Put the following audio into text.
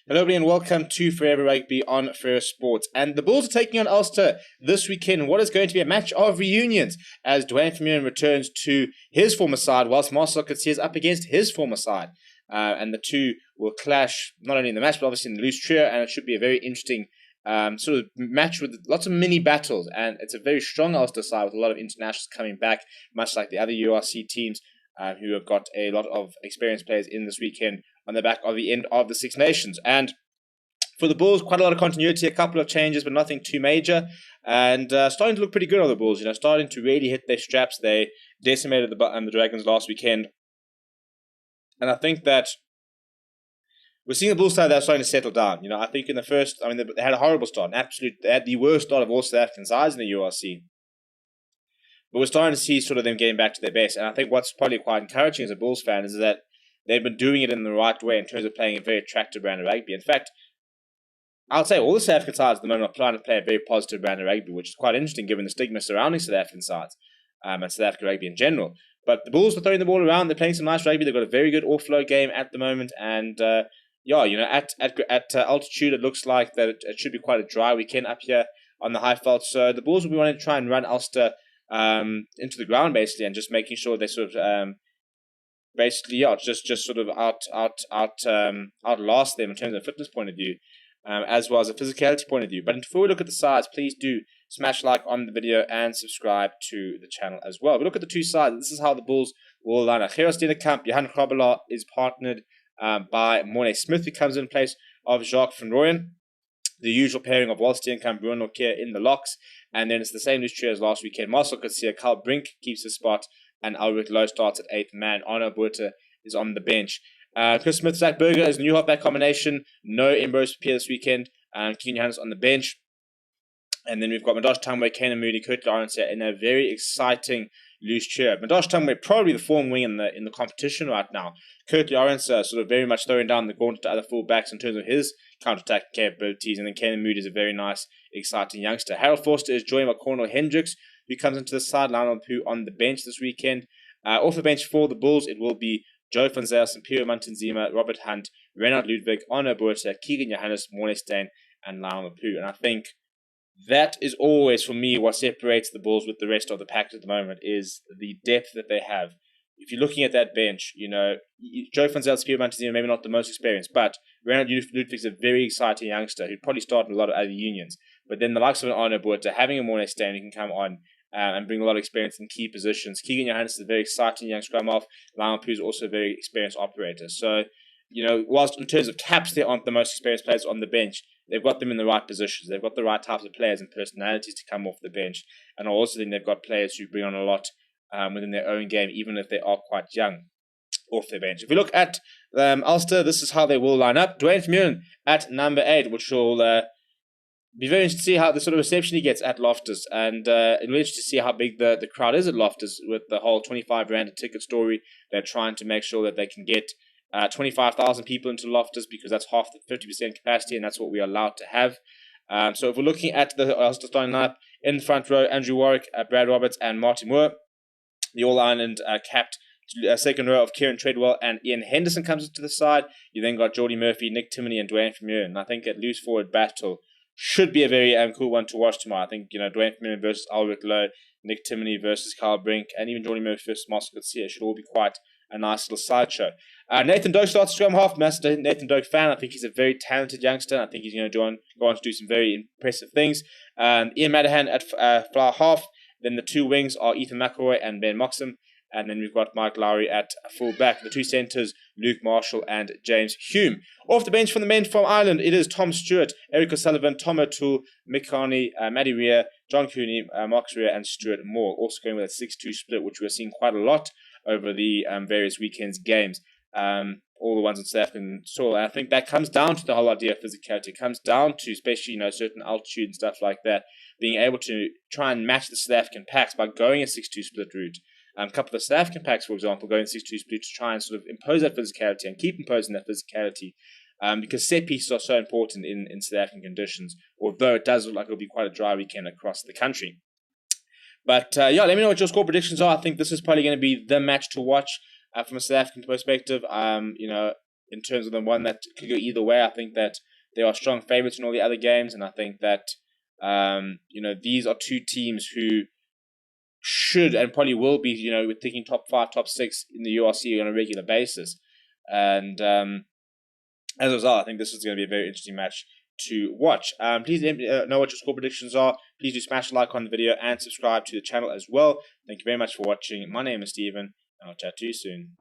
Hello everybody and welcome to Forever Rugby on Forever Sports. And the Bulls are taking on Ulster this weekend. What is going to be a match of reunions as Duane Vermeulen returns to his former side whilst Marcel Coetzee is up against his former side. And the two will clash not only in the match but obviously in the loose trio, and it should be a very interesting sort of match with lots of mini battles. And it's a very strong Ulster side with a lot of internationals coming back, much like the other URC teams who have got a lot of experienced players in this weekend on the back of the end of the Six Nations. And for the Bulls, quite a lot of continuity, a couple of changes, but nothing too major. And starting to look pretty good on the Bulls, starting to really hit their straps. They decimated the Dragons last weekend. And I think that we're seeing the Bulls side that are starting to settle down. I think in the first, they had a horrible start. They had the worst start of all South African sides in the URC. But we're starting to see sort of them getting back to their base. And I think what's probably quite encouraging as a Bulls fan is that they've been doing it in the right way in terms of playing a very attractive brand of rugby. In fact, I'll say all the South African sides at the moment are trying to play a very positive brand of rugby, which is quite interesting given the stigma surrounding South African sides and South African rugby in general. But the Bulls are throwing the ball around. They're playing some nice rugby. They've got a very good offload game at the moment. And at altitude, it looks like that it should be quite a dry weekend up here on the high veld. So the Bulls will be wanting to try and run Ulster into the ground basically, and just making sure they sort of just sort of outlast them in terms of a fitness point of view, as well as a physicality point of view. But before we look at the sides, please do smash like on the video and subscribe to the channel as well. We look at the two sides. This is how the Bulls will line up. Gerard Steenekamp, Johan Grobelaar is partnered by Morne Smith, who comes in place of Jacques van Rooyen. The usual pairing of Walt Steenekamp, Bruno Nokia in the locks. And then it's the same loose trio as last weekend. Marcel Coetzee, Carl Brink keeps his spot, and Ulrich Lowe starts at 8th man. Arno Botha is on the bench. Chris Smith, Zach Berger is a new halfback combination. No Ambrose Pierre this weekend. Keane Johannes on the bench. And then we've got Madosh Tambwe, Kane Moody, Kurt Lawrence in a very exciting loose trio. Madosh Tambwe probably the form wing in the competition right now. Kurt Lawrence sort of very much throwing down the gauntlet to other fullbacks in terms of his counter-attack capabilities. And then Kane Moody is a very nice, exciting youngster. Harold Forster is joined by Cornel Hendricks, who comes into the side. Lionel Pooh on the bench this weekend. Off the bench for the Bulls, it will be Joe van Zyl, Sampiero Mantanzima, Robert Hunt, Renard Ludwig, Arno Botha, Keegan Johannes, Morne Steyn, and Lionel Pooh. And I think that is always, for me, what separates the Bulls with the rest of the pack at the moment, is the depth that they have. If you're looking at that bench, Joe van Zyl, Sampiero Mantanzima, maybe not the most experienced, but Renard Ludwig is a very exciting youngster who'd probably start in a lot of other unions. But then the likes of an Arno Botha, having a Morne Steyn who can come on and bring a lot of experience in key positions. Keegan Johannes is a very exciting young scrum half. Lionel Pooh is also a very experienced operator. So, whilst in terms of caps, they aren't the most experienced players on the bench, they've got them in the right positions. They've got the right types of players and personalities to come off the bench. And I also think they've got players who bring on a lot within their own game, even if they are quite young off their bench. If we look at Ulster, this is how they will line up. Duane Vermeulen at number 8, which will be very interesting to see how the sort of reception he gets at Loftus, and it'll be interesting to see how big the crowd is at Loftus with the whole 25 rand a ticket story. They're trying to make sure that they can get 25,000 people into Loftus, because that's half the 50% capacity, and that's what we are allowed to have. So if we're looking at the Ulster starting lineup, in the front row, Andrew Warwick, Brad Roberts, and Martin Moore. The All-Ireland capped second row of Kieran Treadwell and Ian Henderson comes into the side. You then got Geordie Murphy, Nick Timoney, and Duane Vermeulen. And I think at loose forward battle should be a very cool one to watch tomorrow. I think, Duane Vermeulen versus Ulrich Lowe, Nick Timoney versus Carl Brink, and even Geordie Murphy versus Marcel Coetzee should all be quite a nice little sideshow. Nathan Doak starts scrum half. Master Nathan Doak fan. I think he's a very talented youngster. I think he's going to go on to do some very impressive things. Ian Madahan at flower half. Then the two wings are Ethan McElroy and Ben Moxham. And then we've got Mike Lowry at full back. The two centres, Luke Marshall and James Hume. Off the bench from the men from Ireland, it is Tom Stewart, Eric O'Sullivan, Tom O'Toole, Mick Carney, Maddie Rea, John Cooney, Marcus Rea, and Stuart Moore. Also going with a 6-2 split, which we're seeing quite a lot over the various weekends' games. All the ones on South African soil. And I think that comes down to the whole idea of physicality. It comes down to, especially, certain altitude and stuff like that, being able to try and match the South African packs by going a 6-2 split route. A couple of South African packs, for example, going 6-2 split to try and sort of impose that physicality and keep imposing that physicality, because set pieces are so important in South African conditions, although it does look like it'll be quite a dry weekend across the country. But let me know what your score predictions are. I think this is probably going to be the match to watch from a South African perspective. in terms of the one that could go either way. I think that there are strong favorites in all the other games, and I think that these are two teams who should and probably will be, we're thinking top 5, top 6 in the URC on a regular basis. And as a result, I think this is going to be a very interesting match to watch. Please let me know what your score predictions are. Please do smash a like on the video and subscribe to the channel as well. Thank you very much for watching. My name is Steven, and I'll chat to you soon.